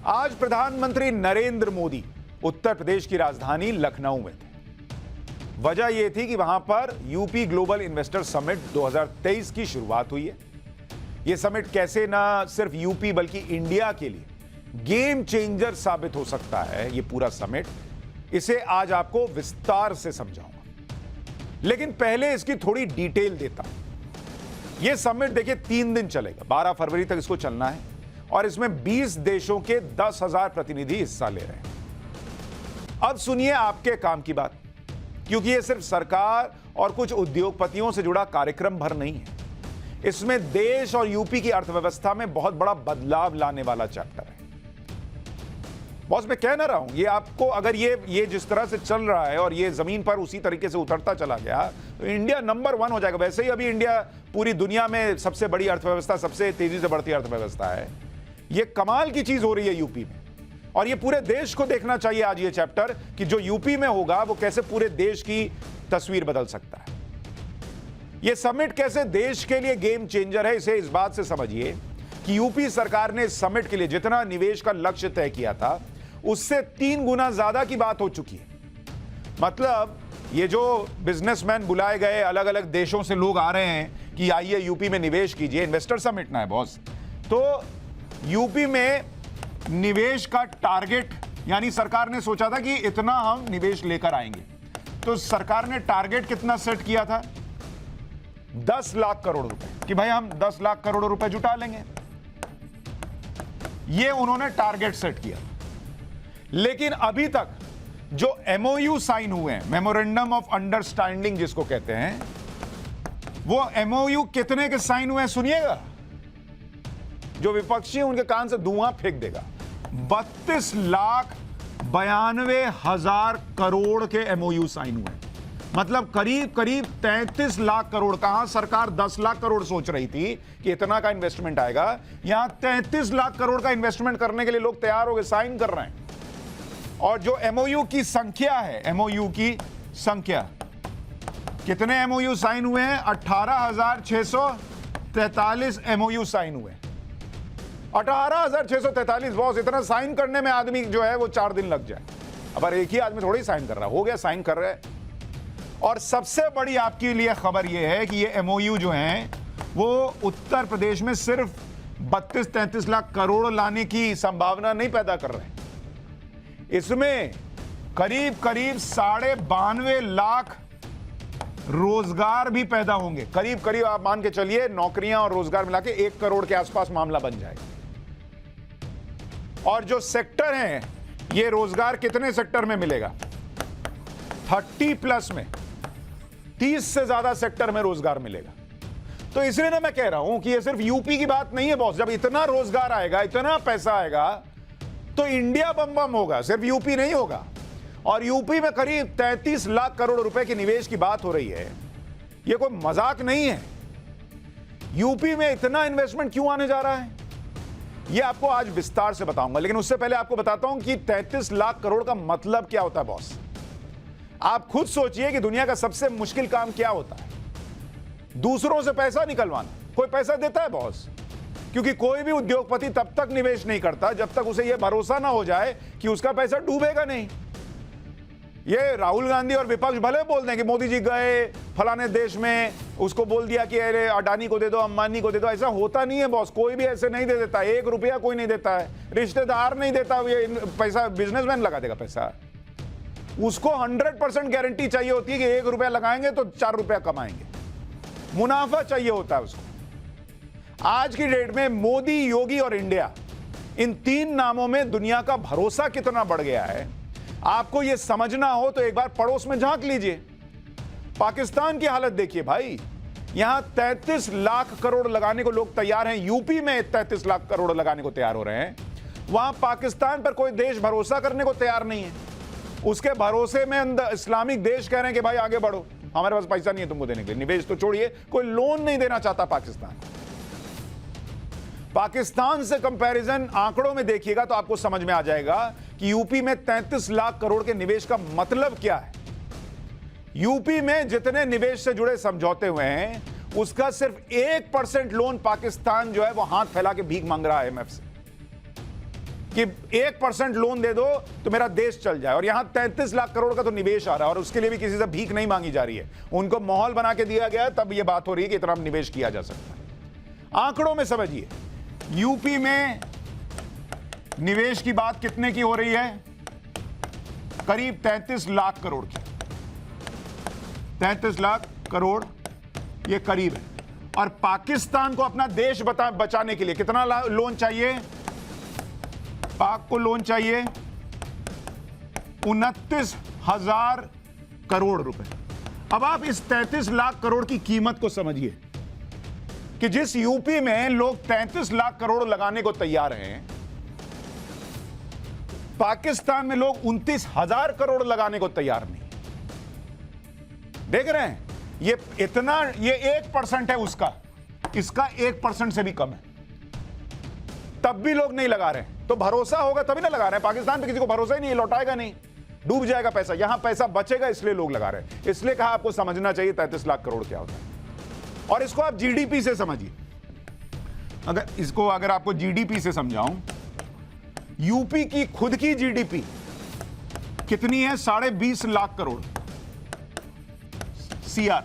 आज प्रधानमंत्री नरेंद्र मोदी उत्तर प्रदेश की राजधानी लखनऊ में थे। वजह यह थी कि वहां पर यूपी ग्लोबल इन्वेस्टर समिट 2023 की शुरुआत हुई है। यह समिट कैसे ना सिर्फ यूपी बल्कि इंडिया के लिए गेम चेंजर साबित हो सकता है, यह पूरा समिट, इसे आज आपको विस्तार से समझाऊंगा। लेकिन पहले इसकी थोड़ी डिटेल देता हूं। यह समिट देखिए 3 दिन चलेगा, 12 फरवरी तक इसको चलना है और इसमें 20 देशों के 10,000 प्रतिनिधि हिस्सा ले रहे हैं। अब सुनिए आपके काम की बात, क्योंकि यह सिर्फ सरकार और कुछ उद्योगपतियों से जुड़ा कार्यक्रम भर नहीं है। इसमें देश और यूपी की अर्थव्यवस्था में बहुत बड़ा बदलाव लाने वाला चैप्टर है। बॉस, मैं कह ना रहा हूं, ये आपको अगर ये जिस तरह से चल रहा है और ये जमीन पर उसी तरीके से उतरता चला गया तो इंडिया नंबर 1 हो जाएगा। वैसे ही अभी इंडिया पूरी दुनिया में सबसे बड़ी अर्थव्यवस्था, सबसे तेजी से बढ़ती अर्थव्यवस्था है। ये कमाल की चीज हो रही है यूपी में, और ये पूरे देश को देखना चाहिए आज ये चैप्टर कि जो यूपी में होगा वो कैसे पूरे देश की तस्वीर बदल सकता है। ये समिट कैसे देश के लिए गेम चेंजर है, इसे इस बात से समझिए कि यूपी सरकार ने इस समिट के लिए जितना निवेश का लक्ष्य तय किया था उससे 3 गुना ज्यादा की बात हो चुकी है। मतलब ये जो बिजनेसमैन बुलाए गए, अलग अलग देशों से लोग आ रहे हैं कि आइए यूपी में निवेश कीजिए, इन्वेस्टर समिट ना है बॉस, तो यूपी में निवेश का टारगेट, यानी सरकार ने सोचा था कि इतना हम निवेश लेकर आएंगे, तो सरकार ने टारगेट कितना सेट किया था? 10 लाख करोड़ रुपए, कि भाई हम 10 लाख करोड़ रुपए जुटा लेंगे। ये उन्होंने टारगेट सेट किया। लेकिन अभी तक जो एमओयू साइन हुए हैं, मेमोरेंडम ऑफ अंडरस्टैंडिंग जिसको कहते हैं, वो एमओयू कितने के साइन हुए हैं सुनिएगा, जो विपक्षी उनके कान से धुआं फेंक देगा। 32,92,000 करोड़ के एमओयू साइन हुए, मतलब करीब करीब 33 लाख करोड़। कहां सरकार 10 लाख करोड़ सोच रही थी कि इतना का इन्वेस्टमेंट आएगा, यहां 33 लाख करोड़ का इन्वेस्टमेंट करने के लिए लोग तैयार हो गए, साइन कर रहे हैं। और जो एमओयू की संख्या है, एमओयू की संख्या, कितने एमओयू साइन हुए हैं? 18,643 एमओयू साइन हुए। 18,643 बॉस, इतना साइन करने में आदमी जो है वो 4 दिन लग जाए। अब एक ही आदमी थोड़ी साइन कर रहा, हो गया, साइन कर रहे हैं। और सबसे बड़ी आपके लिए खबर यह है कि ये एमओयू जो हैं वो उत्तर प्रदेश में सिर्फ 32-33 लाख करोड़ लाने की संभावना नहीं पैदा कर रहे, इसमें करीब करीब 92.5 लाख रोजगार भी पैदा होंगे। करीब करीब आप मान के चलिए नौकरियां और रोजगार मिला के 1 करोड़ के आसपास मामला बन जाएगा। और जो सेक्टर हैं, ये रोजगार कितने सेक्टर में मिलेगा? 30+ में, 30 से ज्यादा सेक्टर में रोजगार मिलेगा। तो इसलिए ना मैं कह रहा हूं कि ये सिर्फ यूपी की बात नहीं है बॉस। जब इतना रोजगार आएगा, इतना पैसा आएगा, तो इंडिया बम बम होगा, सिर्फ यूपी नहीं होगा। और यूपी में करीब 33 लाख करोड़ रुपए के निवेश की बात हो रही है, यह कोई मजाक नहीं है। यूपी में इतना इन्वेस्टमेंट क्यों आने जा रहा है, यह आपको आज विस्तार से बताऊंगा। लेकिन उससे पहले आपको बताता हूं कि 33 लाख करोड़ का मतलब क्या होता है बॉस। आप खुद सोचिए कि दुनिया का सबसे मुश्किल काम क्या होता है? दूसरों से पैसा निकलवाना। कोई पैसा देता है बॉस? क्योंकि कोई भी उद्योगपति तब तक निवेश नहीं करता जब तक उसे यह भरोसा ना हो जाए कि उसका पैसा डूबेगा नहीं। ये राहुल गांधी और विपक्ष भले बोल दें कि मोदी जी गए फलाने देश में, उसको बोल दिया कि अरे अडानी को दे दो, अंबानी को दे दो। ऐसा होता नहीं है बॉस, कोई भी ऐसे नहीं दे देता। 1 रुपया कोई नहीं देता है, रिश्तेदार नहीं देता, ये पैसा बिजनेसमैन लगा देगा पैसा। उसको 100% गारंटी चाहिए होती है कि 1 रुपया लगाएंगे तो 4 रुपया कमाएंगे, मुनाफा चाहिए होता है उसको। आज की डेट में मोदी, योगी और इंडिया, इन 3 नामों में दुनिया का भरोसा कितना बढ़ गया है, आपको यह समझना हो तो एक बार पड़ोस में झांक लीजिए। पाकिस्तान की हालत देखिए भाई, यहां 33 लाख करोड़ लगाने को लोग तैयार हैं। यूपी में 33 लाख करोड़ लगाने को तैयार हो रहे हैं। वहां पाकिस्तान पर कोई देश भरोसा करने को तैयार नहीं है। उसके भरोसे में इस्लामिक देश कह रहे हैं कि भाई आगे बढ़ो, हमारे पास पैसा नहीं है तुमको देने के लिए। निवेश तो छोड़िए, कोई लोन नहीं देना चाहता पाकिस्तान। पाकिस्तान से कंपैरिजन आंकड़ों में देखिएगा तो आपको समझ में आ जाएगा कि यूपी में 33 लाख करोड़ के निवेश का मतलब क्या है। यूपी में जितने निवेश से जुड़े समझौते हुए हैं उसका सिर्फ 1% लोन पाकिस्तान जो है वो हाथ फैला के भीख मांग रहा है IMF से। कि 1% लोन दे दो तो मेरा देश चल जाए। और यहां 33 लाख करोड़ का तो निवेश आ रहा है और उसके लिए भी किसी से भीख नहीं मांगी जा रही है, उनको माहौल बना के दिया गया, तब यह बात हो रही है कि इतना निवेश किया जा सकता है। आंकड़ों में समझिए, यूपी में निवेश की बात कितने की हो रही है? करीब 33 लाख करोड़ की। 33 लाख करोड़ ये करीब है। और पाकिस्तान को अपना देश बचाने के लिए कितना लोन चाहिए? पाक को लोन चाहिए 29,000 करोड़ रुपए। अब आप इस 33 लाख करोड़ की कीमत को समझिए कि जिस यूपी में लोग 33 लाख करोड़ लगाने को तैयार हैं, पाकिस्तान में लोग 29,000 करोड़ लगाने को तैयार नहीं। देख रहे हैं, ये 1% है उसका, इसका 1% से भी कम है, तब भी लोग नहीं लगा रहे हैं। तो भरोसा होगा तभी ना लगा रहे हैं। पाकिस्तान पे किसी को भरोसा ही नहीं, लौटाएगा नहीं, डूब जाएगा पैसा। यहां पैसा बचेगा इसलिए लोग लगा रहे हैं। इसलिए कहा आपको समझना चाहिए 33 लाख करोड़ क्या होता है। और इसको आप जीडीपी से समझिए। अगर आपको जीडीपी से समझाऊं, यूपी की खुद की जीडीपी कितनी है? 20.5 लाख करोड़ सीआर।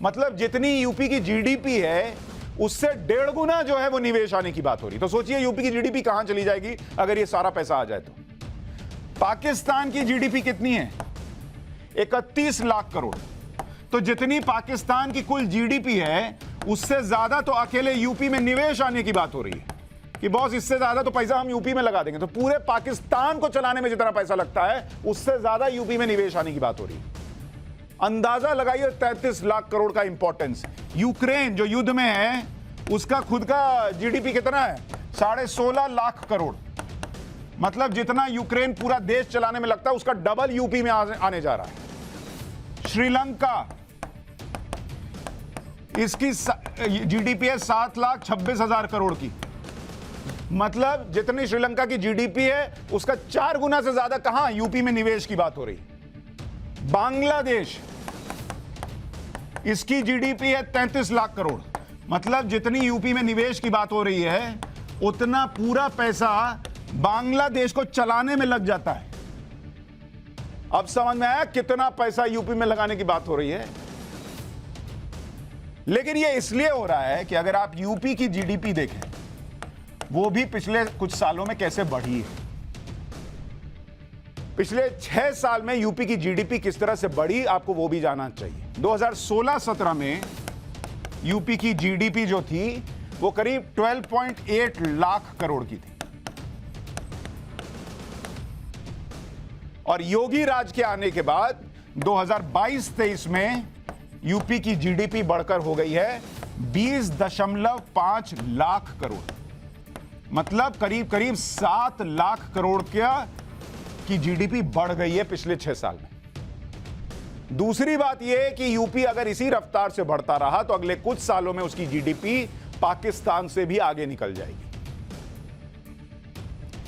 मतलब जितनी यूपी की जीडीपी है उससे 1.5 गुना जो है वो निवेश आने की बात हो रही। तो सोचिए यूपी की जीडीपी कहां चली जाएगी अगर ये सारा पैसा आ जाए तो। पाकिस्तान की जीडीपी कितनी है? 31 लाख करोड़। तो जितनी पाकिस्तान की कुल जीडीपी है उससे ज्यादा तो अकेले यूपी में निवेश आने की बात हो रही है कि बॉस इससे ज्यादा तो पैसा हम यूपी में लगा देंगे। तो पूरे पाकिस्तान को चलाने में जितना पैसा लगता है उससे ज्यादा यूपी में निवेश आने की बात हो रही है। अंदाजा लगाइए 33 लाख करोड़ का इंपॉर्टेंस। यूक्रेन जो युद्ध में है उसका खुद का जीडीपी कितना है? 16.5 लाख करोड़। मतलब जितना यूक्रेन पूरा देश चलाने में लगता है उसका डबल यूपी में आने जा रहा है। श्रीलंका, इसकी जीडीपी है 7,26,000 करोड़ की। मतलब जितनी श्रीलंका की जीडीपी है उसका 4 गुना से ज्यादा कहां? यूपी में निवेश की बात हो रही। बांग्लादेश, इसकी जीडीपी है 33 लाख करोड़। मतलब जितनी यूपी में निवेश की बात हो रही है उतना पूरा पैसा बांग्लादेश को चलाने में लग जाता है। अब समझ में आया कितना पैसा यूपी में लगाने की बात हो रही है। लेकिन यह इसलिए हो रहा है कि अगर आप यूपी की जीडीपी देखें, वो भी पिछले कुछ सालों में कैसे बढ़ी है। पिछले 6 साल में यूपी की जीडीपी किस तरह से बढ़ी, आपको वो भी जानना चाहिए। 2016-17 में यूपी की जीडीपी जो थी वो करीब 12.8 लाख करोड़ की थी। और योगी राज के आने के बाद 2022-23 में यूपी की जीडीपी बढ़कर हो गई है 20.5 लाख करोड़। मतलब करीब करीब 7 लाख करोड़ की जीडीपी बढ़ गई है पिछले 6 साल में। दूसरी बात यह है कि यूपी अगर इसी रफ्तार से बढ़ता रहा तो अगले कुछ सालों में उसकी जीडीपी पाकिस्तान से भी आगे निकल जाएगी।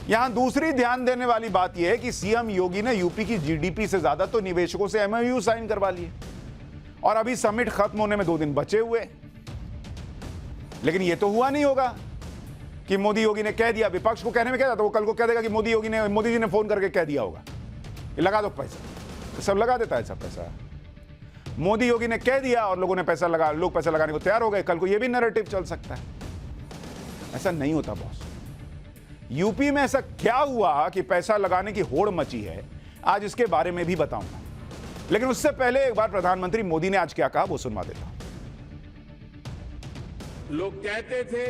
यहां दूसरी ध्यान देने वाली बात यह है कि सीएम योगी ने यूपी की जीडीपी से ज्यादा तो निवेशकों से एमओयू साइन करवा लिए और अभी समिट खत्म होने में 2 दिन बचे हुए। लेकिन यह तो हुआ नहीं होगा कि मोदी योगी ने कह दिया, विपक्ष को कहने में क्या था, तो वो कल को कह देगा कि मोदी जी ने फोन करके कह दिया होगा कि लगा दो पैसा। सब लगा देता है सब पैसा। मोदी योगी ने कह दिया और लोगों ने पैसा लगा, लोग पैसा लगाने को तैयार हो गए। कल को यह भी नैरेटिव चल सकता है। ऐसा नहीं होता बॉस। यूपी में ऐसा क्या हुआ कि पैसा लगाने की होड़ मची है, आज इसके बारे में भी बताऊंगा। लेकिन उससे पहले एक बार प्रधानमंत्री मोदी ने आज क्या कहा वो सुनवा देता हूं। लोग कहते थे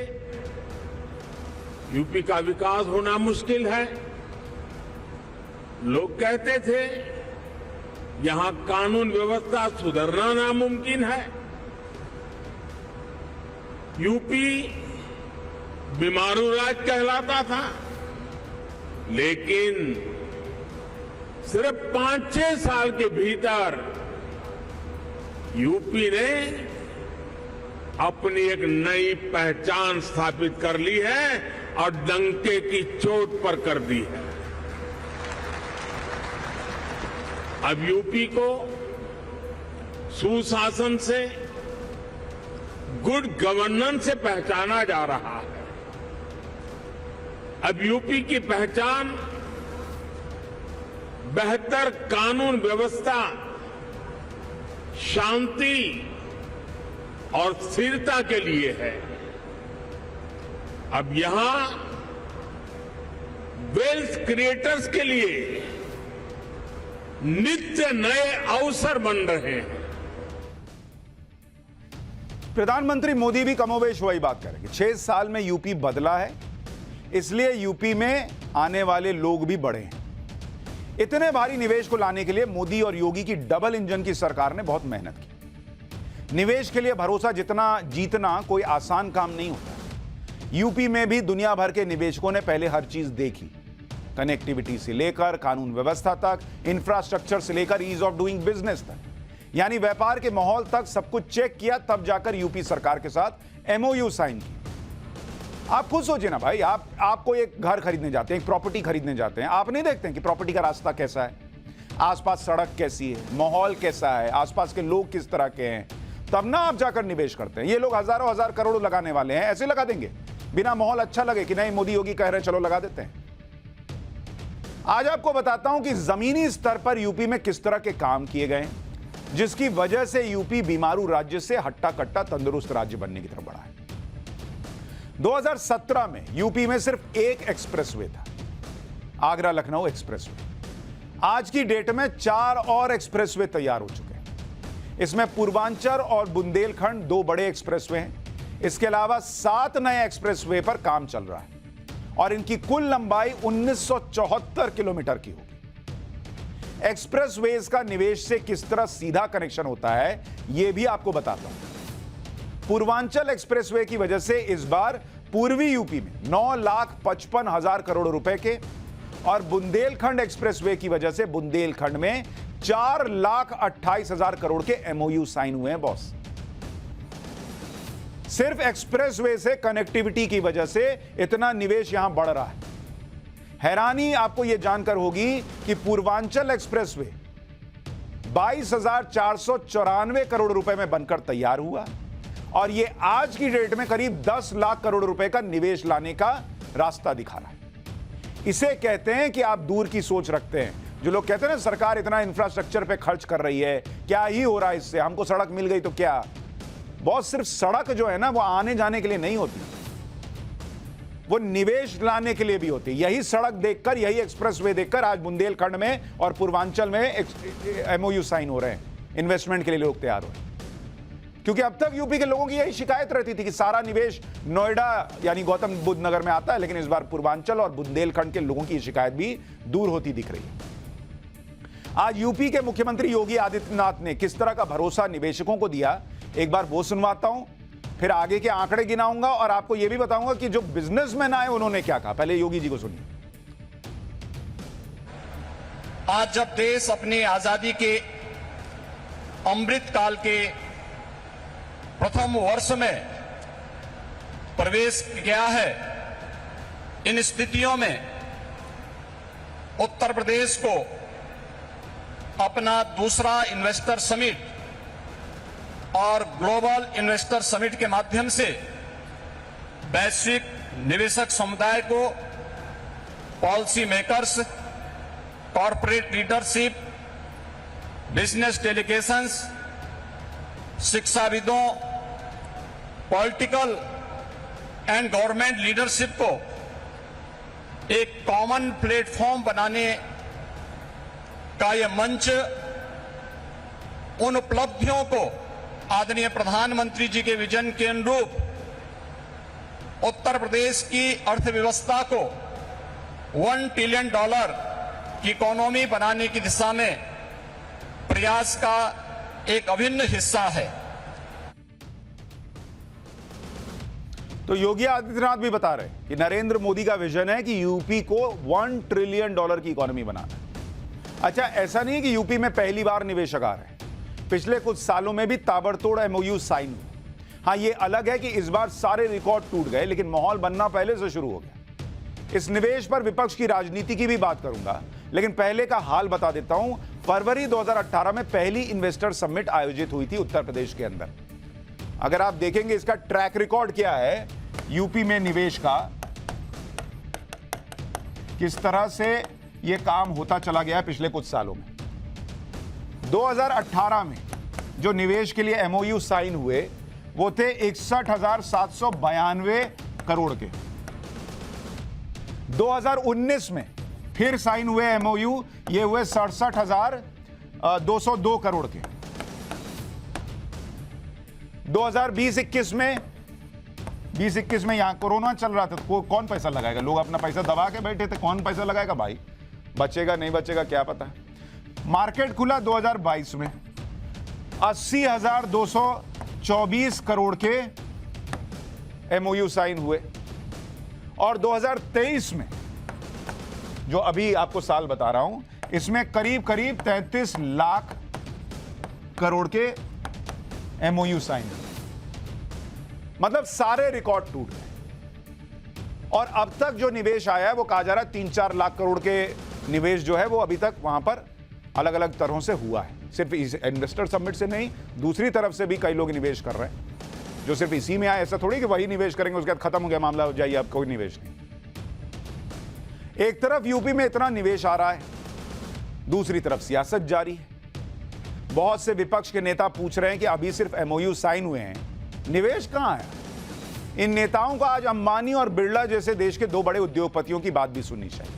यूपी का विकास होना मुश्किल है। लोग कहते थे यहां कानून व्यवस्था सुधरना नामुमकिन है। यूपी बीमारू राज्य कहलाता था। लेकिन सिर्फ 5-6 साल के भीतर यूपी ने अपनी एक नई पहचान स्थापित कर ली है और डंके की चोट पर कर दी है। अब यूपी को सुशासन से, गुड गवर्नेंस से पहचाना जा रहा है। अब यूपी की पहचान बेहतर कानून व्यवस्था, शांति और स्थिरता के लिए है। अब यहां वेल्थ क्रिएटर्स के लिए नित्य नए अवसर बन रहे हैं। प्रधानमंत्री मोदी भी कमोबेश वही बात करेंगे। 6 साल में यूपी बदला है, इसलिए यूपी में आने वाले लोग भी बढ़े हैं। इतने भारी निवेश को लाने के लिए मोदी और योगी की डबल इंजन की सरकार ने बहुत मेहनत की। निवेश के लिए भरोसा जीतना कोई आसान काम नहीं होता। यूपी में भी दुनिया भर के निवेशकों ने पहले हर चीज देखी, कनेक्टिविटी से लेकर कानून व्यवस्था तक, इंफ्रास्ट्रक्चर से लेकर ईज ऑफ डूइंग बिजनेस तक, यानी व्यापार के माहौल तक सब कुछ चेक किया, तब जाकर यूपी सरकार के साथ एमओयू साइन की। आप खुद सोचिए ना भाई, आपको एक घर खरीदने जाते हैं, एक प्रॉपर्टी खरीदने जाते हैं, आप नहीं देखते हैं कि प्रॉपर्टी का रास्ता कैसा है, आसपास सड़क कैसी है, माहौल कैसा है, आसपास के लोग किस तरह के हैं, तब ना आप जाकर निवेश करते हैं। ये लोग हजारों हजार करोड़ लगाने वाले हैं, ऐसे लगा देंगे बिना माहौल अच्छा लगे कि नहीं मोदी योगी कह रहे हैं चलो लगा देते हैं। आज आपको बताता हूं कि जमीनी स्तर पर यूपी में किस तरह के काम किए गए हैं, जिसकी वजह से यूपी बीमारू राज्य से हट्टा कट्टा तंदुरुस्त राज्य बनने की तरफ बढ़ा है। 2017 में यूपी में सिर्फ एक एक्सप्रेसवे था, आगरा लखनऊ एक्सप्रेसवे। आज की डेट में 4 और एक्सप्रेसवे तैयार हो चुके हैं। इसमें पूर्वांचल और बुंदेलखंड 2 बड़े एक्सप्रेसवे हैं। इसके अलावा 7 नए एक्सप्रेसवे पर काम चल रहा है और इनकी कुल लंबाई 1974 किलोमीटर की होगी। एक्सप्रेसवेज का निवेश से किस तरह सीधा कनेक्शन होता है यह भी आपको बताता हूं। पूर्वांचल एक्सप्रेसवे की वजह से इस बार पूर्वी यूपी में 9,55,000 करोड़ रुपए के और बुंदेलखंड एक्सप्रेसवे की वजह से बुंदेलखंड में 4,28,000 करोड़ के एमओयू साइन हुए हैं बॉस। सिर्फ एक्सप्रेसवे से कनेक्टिविटी की वजह से इतना निवेश यहां बढ़ रहा है। हैरानी आपको यह जानकर होगी कि पूर्वांचल एक्सप्रेसवे 22,494 करोड़ रुपए में बनकर तैयार हुआ और यह आज की डेट में करीब 10 लाख करोड़ रुपए का निवेश लाने का रास्ता दिखा रहा है। इसे कहते हैं कि आप दूर की सोच रखते हैं। जो लोग कहते हैं ना सरकार इतना इंफ्रास्ट्रक्चर पे खर्च कर रही है, क्या ही हो रहा है इससे, हमको सड़क मिल गई तो क्या। बहुत सिर्फ सड़क जो है ना वो आने जाने के लिए नहीं होती, वो निवेश लाने के लिए भी होती है। यही सड़क देखकर, यही एक्सप्रेसवे देखकर आज बुंदेलखंड में और पूर्वांचल में एमओयू साइन हो रहे हैं, इन्वेस्टमेंट के लिए लोग तैयार हो रहे हैं। क्योंकि अब तक यूपी के लोगों की यही शिकायत रहती थी कि सारा निवेश नोएडा यानी गौतम बुद्ध नगर में आता है, लेकिन इस बार पूर्वांचल और बुंदेलखंड के लोगों की शिकायत भी दूर होती दिख रही है। आज यूपी के मुख्यमंत्री योगी आदित्यनाथ ने किस तरह का भरोसा निवेशकों को दिया, एक बार वो सुनवाता हूं, फिर आगे के आंकड़े गिनाऊंगा और आपको यह भी बताऊंगा कि जो बिजनेसमैन आए उन्होंने क्या कहा। पहले योगी जी को सुनिए। आज जब देश अपनी आजादी के अमृत काल के प्रथम वर्ष में प्रवेश किया है, इन स्थितियों में उत्तर प्रदेश को अपना दूसरा इन्वेस्टर समिट और ग्लोबल इन्वेस्टर समिट के माध्यम से वैश्विक निवेशक समुदाय को policy makers, corporate leadership, business delegations, शिक्षाविदों, पॉलिटिकल एंड गवर्नमेंट लीडरशिप को एक कॉमन प्लेटफॉर्म बनाने का यह मंच उन उपलब्धियों को आदरणीय प्रधानमंत्री जी के विजन के अनुरूप उत्तर प्रदेश की अर्थव्यवस्था को $1 ट्रिलियन की इकोनॉमी बनाने की दिशा में प्रयास का एक अभिन्न हिस्सा है। तो योगी आदित्यनाथ भी बता रहे हैं कि नरेंद्र मोदी का विजन है कि यूपी को $1 ट्रिलियन की इकोनॉमी बनाना है। अच्छा, ऐसा नहीं है कि यूपी में पहली बार निवेशक आ रहे हैं, पिछले कुछ सालों में भी ताबड़तोड़ एमओयू साइन हुए। हाँ, ये अलग है कि इस बार सारे रिकॉर्ड टूट गए, लेकिन माहौल बनना पहले से शुरू हो गया। इस निवेश पर विपक्ष की राजनीति की भी बात करूंगा, लेकिन पहले का हाल बता देता हूं। फरवरी 2018 में पहली इन्वेस्टर समिट आयोजित हुई थी उत्तर प्रदेश के अंदर। अगर आप देखेंगे इसका ट्रैक रिकॉर्ड क्या है यूपी में निवेश का, किस तरह से ये काम होता चला गया है पिछले कुछ सालों में। 2018 में जो निवेश के लिए एमओयू साइन हुए वो थे 61,792 करोड़ के। 2019 में फिर साइन हुए एमओयू, ये हुए 67,202 करोड़ के। 2020-21 में 20-21 में यहां कोरोना चल रहा था, तो कौन पैसा लगाएगा? लोग अपना पैसा दबा के बैठे थे, कौन पैसा लगाएगा भाई? बचेगा नहीं बचेगा क्या पता। मार्केट खुला 2022 में 80,224 करोड़ के एमओयू साइन हुए, और 2023 में जो अभी आपको साल बता रहा हूं, इसमें करीब करीब 33 लाख करोड़ के एमओयू साइन हुए। मतलब सारे रिकॉर्ड टूट गए। और अब तक जो निवेश आया है वो कहा जा रहा है 3-4 लाख करोड़ के निवेश जो है वो अभी तक वहां पर अलग अलग तरहों से हुआ है। सिर्फ इस इन्वेस्टर समिट से नहीं, दूसरी तरफ से भी कई लोग निवेश कर रहे हैं। जो सिर्फ इसी में आए, ऐसा थोड़ी कि वही निवेश करेंगे उसके बाद खत्म हो गया मामला, हो जाइए अब कोई निवेश नहीं। एक तरफ यूपी में इतना निवेश आ रहा है, दूसरी तरफ सियासत जारी है। बहुत से विपक्ष के नेता पूछ रहे हैं कि अभी सिर्फ एमओयू साइन हुए हैं, निवेश कहां है? इन नेताओं को आज अंबानी और बिरला जैसे देश के 2 बड़े उद्योगपतियों की बात भी सुननी चाहिए,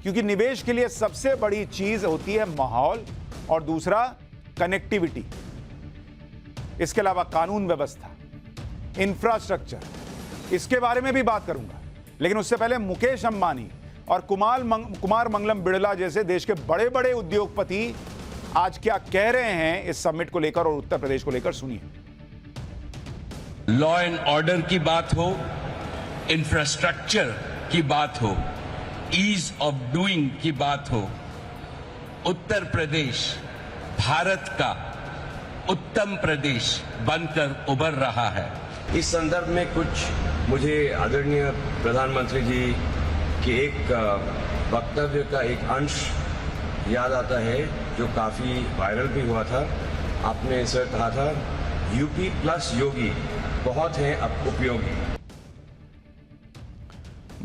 क्योंकि निवेश के लिए सबसे बड़ी चीज होती है माहौल और दूसरा कनेक्टिविटी। इसके अलावा कानून व्यवस्था, इंफ्रास्ट्रक्चर, इसके बारे में भी बात करूंगा। लेकिन उससे पहले मुकेश अंबानी और कुमार मंगलम बिरला जैसे देश के बड़े बड़े उद्योगपति आज क्या कह रहे हैं इस समिट को लेकर और उत्तर प्रदेश को लेकर, सुनिए। लॉ एंड ऑर्डर की बात हो, इंफ्रास्ट्रक्चर की बात हो, ईज ऑफ डूइंग की बात हो, उत्तर प्रदेश भारत का उत्तम प्रदेश बनकर उभर रहा है। इस संदर्भ में कुछ मुझे आदरणीय प्रधानमंत्री जी के एक वक्तव्य का एक अंश याद आता है जो काफी वायरल भी हुआ था। आपने सर कहा था, यूपी प्लस योगी बहुत हैं अब उपयोगी।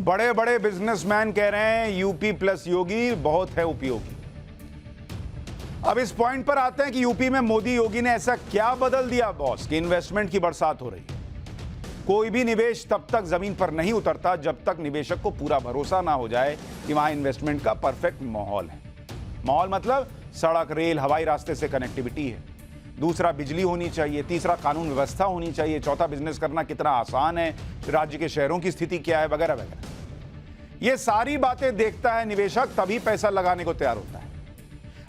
बड़े बड़े बिजनेसमैन कह रहे हैं यूपी प्लस योगी बहुत है उपयोगी। अब इस पॉइंट पर आते हैं कि यूपी में मोदी योगी ने ऐसा क्या बदल दिया बॉस कि इन्वेस्टमेंट की बरसात हो रही है। कोई भी निवेश तब तक जमीन पर नहीं उतरता जब तक निवेशक को पूरा भरोसा ना हो जाए कि वहां इन्वेस्टमेंट का परफेक्ट माहौल है। माहौल मतलब सड़क, रेल, हवाई रास्ते से कनेक्टिविटी है, दूसरा बिजली होनी चाहिए, तीसरा कानून व्यवस्था होनी चाहिए, चौथा बिजनेस करना कितना आसान है, राज्य के शहरों की स्थिति क्या है, वगैरह वगैरह। ये सारी बातें देखता है निवेशक, तभी पैसा लगाने को तैयार होता है।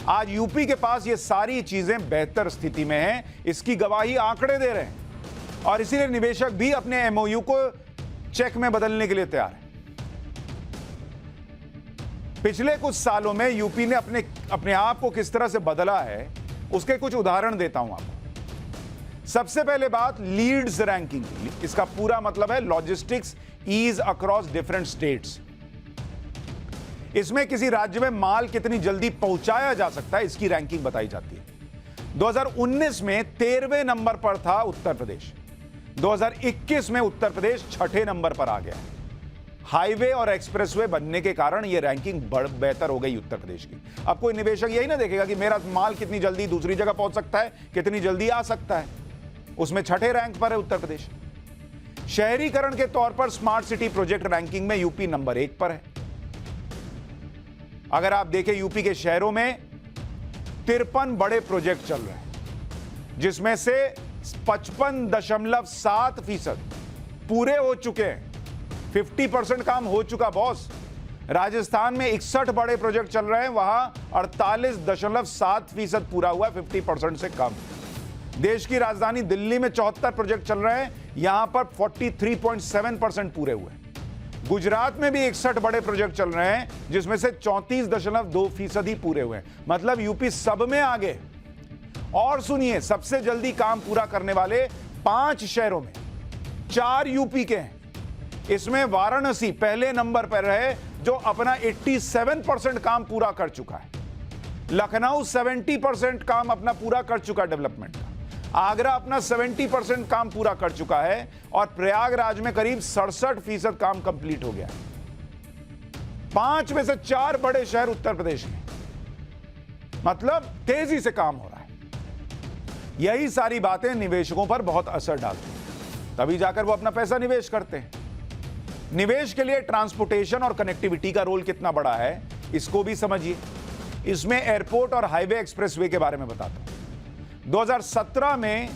आज यूपी के पास ये सारी चीजें बेहतर स्थिति में हैं, इसकी गवाही आंकड़े दे रहे हैं, और इसीलिए निवेशक भी अपने एमओयू को चेक में बदलने के लिए तैयार है। पिछले कुछ सालों में यूपी ने अपने आप को किस तरह से बदला है उसके कुछ उदाहरण देता हूं आपको। सबसे पहले बात लीड्स रैंकिंग की। इसका पूरा मतलब है logistics ease across different states. इसमें किसी राज्य में माल कितनी जल्दी पहुंचाया जा सकता है इसकी रैंकिंग बताई जाती है। 2019 में 13वें नंबर पर था उत्तर प्रदेश। 2021 में उत्तर प्रदेश 6ठे नंबर पर आ गया। हाईवे और एक्सप्रेसवे बनने के कारण यह रैंकिंग बेहतर हो गई उत्तर प्रदेश की। अब कोई निवेशक यही ना देखेगा कि मेरा माल कितनी जल्दी दूसरी जगह पहुंच सकता है, कितनी जल्दी आ सकता है, उसमें 6ठे रैंक पर है उत्तर प्रदेश। शहरीकरण के तौर पर स्मार्ट सिटी प्रोजेक्ट रैंकिंग में यूपी नंबर 1 पर है। अगर आप देखें यूपी के शहरों में 53 बड़े प्रोजेक्ट चल रहे हैं, जिसमें से 55.7% पूरे हो चुके हैं। 50% काम हो चुका बॉस। राजस्थान में 61 बड़े प्रोजेक्ट चल रहे हैं, वहां 48.7% पूरा हुआ, 50% से कम। देश की राजधानी दिल्ली में 74 प्रोजेक्ट चल रहे हैं, यहां पर 43.7% पूरे हुए। गुजरात में भी 61 बड़े प्रोजेक्ट चल रहे हैं, जिसमें से 34.2% ही पूरे हुए। मतलब यूपी सब में आगे। और सुनिए, सबसे जल्दी काम पूरा करने वाले 5 शहरों में 4 यूपी के हैं। इसमें वाराणसी पहले नंबर पर है, जो अपना 87% काम पूरा कर चुका है। लखनऊ 70% काम अपना पूरा कर चुका डेवलपमेंट का। आगरा अपना 70% काम पूरा कर चुका है, और प्रयागराज में करीब 67% काम कंप्लीट हो गया है। 5 में से 4 बड़े शहर उत्तर प्रदेश के, मतलब तेजी से काम हो रहा है। यही सारी बातें निवेशकों पर बहुत असर डालती हैं, तभी जाकर वो अपना पैसा निवेश करते हैं। निवेश के लिए ट्रांसपोर्टेशन और कनेक्टिविटी का रोल कितना बड़ा है, इसको भी समझिए। इसमें एयरपोर्ट और हाईवे एक्सप्रेसवे के बारे में बताता हूं। 2017 में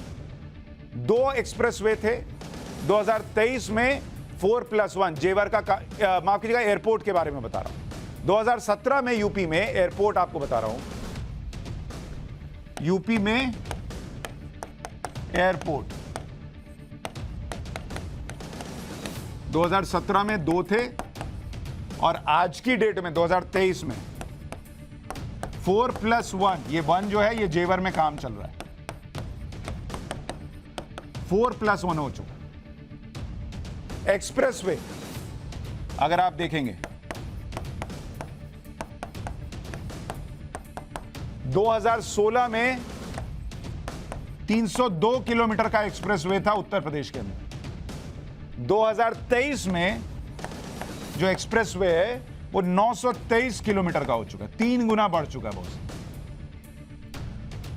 2 एक्सप्रेसवे थे, 2023 में 4+1 जेवर का माफ कीजिएगा, एयरपोर्ट के बारे में बता रहा हूं। 2017 में यूपी में एयरपोर्ट आपको बता रहा हूं, यूपी में एयरपोर्ट 2017 में 2 थे और आज की डेट में 2023 में 4+1, ये 1 जो है ये जेवर में काम चल रहा है, 4+1 हो चुका। एक्सप्रेसवे अगर आप देखेंगे 2016 में 302 किलोमीटर का एक्सप्रेसवे था उत्तर प्रदेश के अंदर। 2023 में जो एक्सप्रेसवे है वो 923 किलोमीटर का हो चुका है, 3 गुना बढ़ चुका है बहुत।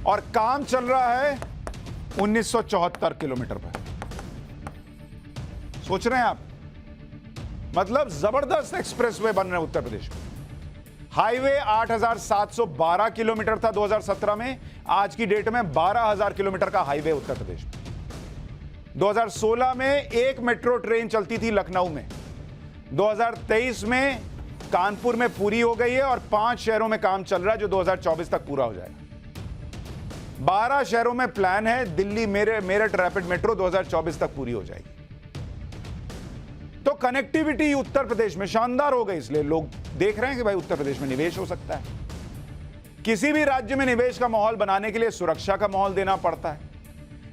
और काम चल रहा है 1974 किलोमीटर पर। सोच रहे हैं आप, मतलब जबरदस्त एक्सप्रेसवे बन रहे हैं उत्तर प्रदेश में। हाईवे 8,712 किलोमीटर था 2017 में, आज की डेट में 12,000 किलोमीटर का हाईवे उत्तर प्रदेश में। 2016 में 1 मेट्रो ट्रेन चलती थी लखनऊ में, 2023 में कानपुर में पूरी हो गई है और 5 शहरों में काम चल रहा है जो 2024 तक पूरा हो जाएगा। 12 शहरों में प्लान है, दिल्ली मेरठ रैपिड मेट्रो 2024 तक पूरी हो जाएगी। तो कनेक्टिविटी उत्तर प्रदेश में शानदार हो गई, इसलिए लोग देख रहे हैं कि भाई उत्तर प्रदेश में निवेश हो सकता है। किसी भी राज्य में निवेश का माहौल बनाने के लिए सुरक्षा का माहौल देना पड़ता है,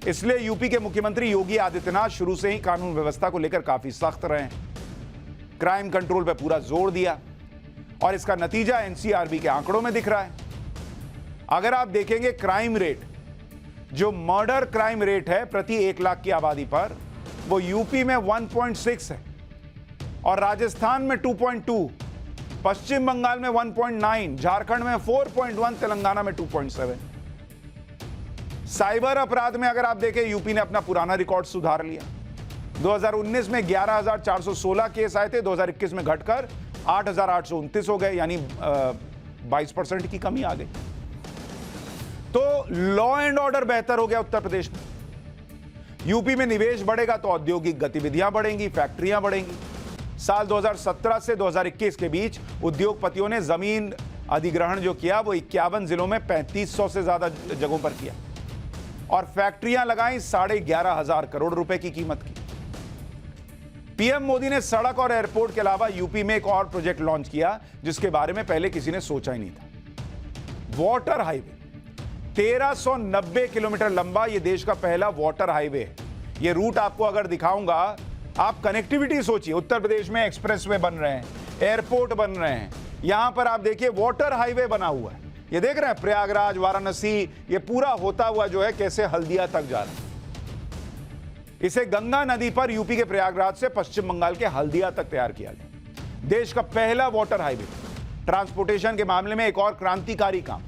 इसलिए यूपी के मुख्यमंत्री योगी आदित्यनाथ शुरू से ही कानून व्यवस्था को लेकर काफी सख्त रहे हैं, क्राइम कंट्रोल पर पूरा जोर दिया और इसका नतीजा एनसीआरबी के आंकड़ों में दिख रहा है। अगर आप देखेंगे क्राइम रेट, जो मर्डर क्राइम रेट है प्रति 1 लाख की आबादी पर, वो यूपी में 1.6 है और राजस्थान में 2.2, पश्चिम बंगाल में 1.9, झारखंड में 4.1, तेलंगाना में 2.7। साइबर अपराध में अगर आप देखें, यूपी ने अपना पुराना रिकॉर्ड सुधार लिया। 2019 में 11,416 केस आए थे, 2021 में घटकर 8,829 हो गए, यानी 22% की कमी आ गई। तो लॉ एंड ऑर्डर बेहतर हो गया उत्तर प्रदेश में। यूपी में निवेश बढ़ेगा तो औद्योगिक गतिविधियां बढ़ेंगी, फैक्ट्रियां बढ़ेंगी। साल 2017 से 2021 के बीच उद्योगपतियों ने जमीन अधिग्रहण जो किया वो 51 जिलों में 3500 से ज्यादा जगहों पर किया और फैक्ट्रियां लगाई 11,500 करोड़ रुपए की कीमत की। पीएम मोदी ने सड़क और एयरपोर्ट के अलावा यूपी में एक और प्रोजेक्ट लॉन्च किया जिसके बारे में पहले किसी ने सोचा ही नहीं था। वाटर हाईवे 1390 किलोमीटर लंबा, यह देश का पहला वाटर हाईवे है। यह रूट आपको अगर दिखाऊंगा, आप कनेक्टिविटी सोचिए, उत्तर प्रदेश में एक्सप्रेसवे बन रहे हैं, एयरपोर्ट बन रहे हैं, यहां पर आप देखिए वाटर हाईवे बना हुआ है। ये देख रहे हैं प्रयागराज, वाराणसी, ये पूरा होता हुआ जो है कैसे हल्दिया तक जा रहा है। इसे गंगा नदी पर यूपी के प्रयागराज से पश्चिम बंगाल के हल्दिया तक तैयार किया गया। देश का पहला वाटर हाईवे। ट्रांसपोर्टेशन के मामले में एक और क्रांतिकारी काम,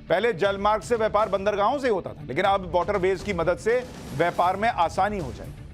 पहले जलमार्ग से व्यापार बंदरगाहों से होता था, लेकिन अब वाटरवेज की मदद से व्यापार में आसानी हो जाएगी।